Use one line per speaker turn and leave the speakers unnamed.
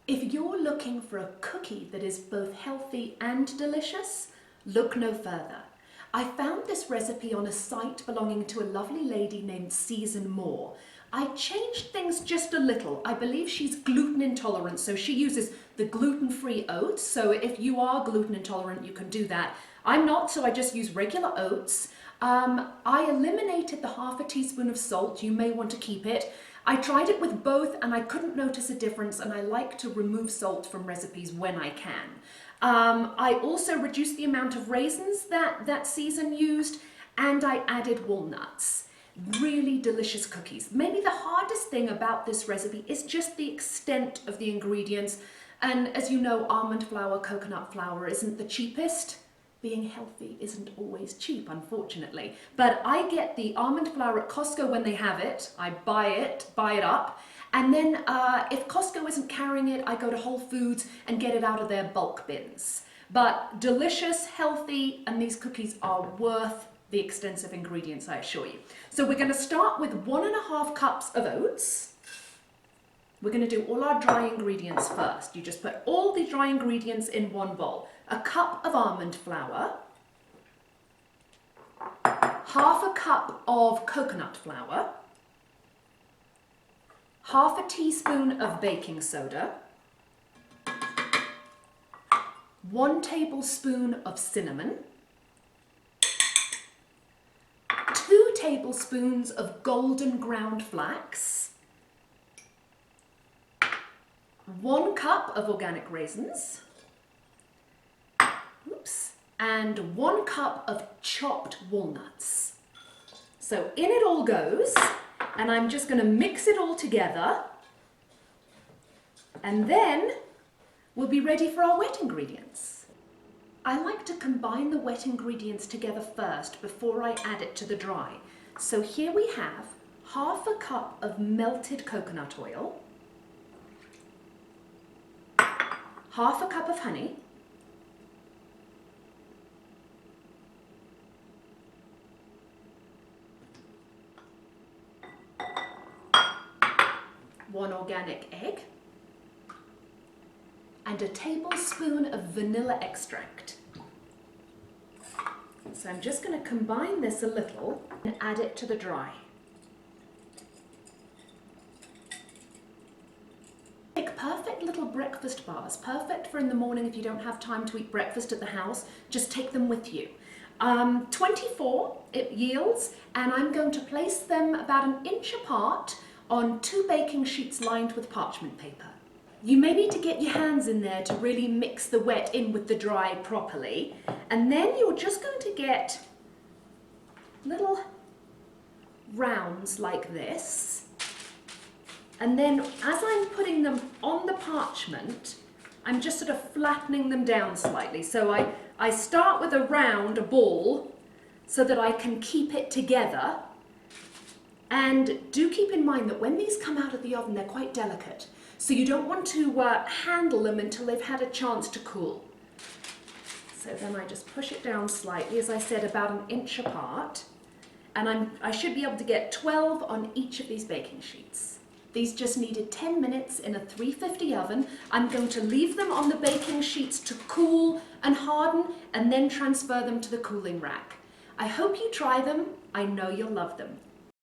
If you're looking for a cookie that is both healthy and delicious, look no further. I found this recipe on a site belonging to a lovely lady named Season Moore. I changed things just a little. I believe she's gluten intolerant, so she uses the gluten-free oats. So if you are gluten intolerant, you can do that. I'm not, so I just use regular oats. I eliminated the half a teaspoon of salt. You may want to keep it. I tried it with both and I couldn't notice a difference, and I like to remove salt from recipes when I can. I also reduced the amount of raisins that Season used, and I added walnuts. Really delicious cookies. Maybe the hardest thing about this recipe is just the extent of the ingredients. And as you know, almond flour, coconut flour isn't the cheapest. Being healthy isn't always cheap, unfortunately. But I get the almond flour at Costco when they have it. I buy it up. And then if Costco isn't carrying it, I go to Whole Foods and get it out of their bulk bins. But delicious, healthy, and these cookies are worth the extensive ingredients, I assure you. So we're going to start with 1.5 cups of oats. We're going to do all our dry ingredients first. You just put all the dry ingredients in one bowl. A cup of almond flour, half a cup of coconut flour, half a teaspoon of baking soda, 1 tablespoon of cinnamon, 2 tablespoons of golden ground flax, 1 cup of organic raisins, and 1 cup of chopped walnuts. So in it all goes, and I'm just going to mix it all together, and then we'll be ready for our wet ingredients. I like to combine the wet ingredients together first before I add it to the dry. So here we have half a cup of melted coconut oil, half a cup of honey, 1 organic egg, and a tablespoon of vanilla extract. So I'm just going to combine this a little and add it to the dry. Make perfect little breakfast bars, perfect for in the morning if you don't have time to eat breakfast at the house. Just take them with you. 24 it yields, and I'm going to place them about 1 inch apart on 2 baking sheets lined with parchment paper. You may need to get your hands in there to really mix the wet in with the dry properly, and then you're just going to get little rounds like this, and then as I'm putting them on the parchment, I'm just sort of flattening them down slightly. So I start with a round, a ball, so that I can keep it together. And do keep in mind that when these come out of the oven, they're quite delicate. So you don't want to handle them until they've had a chance to cool. So then I just push it down slightly, as I said, about 1 inch apart. And I should be able to get 12 on each of these baking sheets. These just needed 10 minutes in a 350 oven. I'm going to leave them on the baking sheets to cool and harden, and then transfer them to the cooling rack. I hope you try them. I know you'll love them.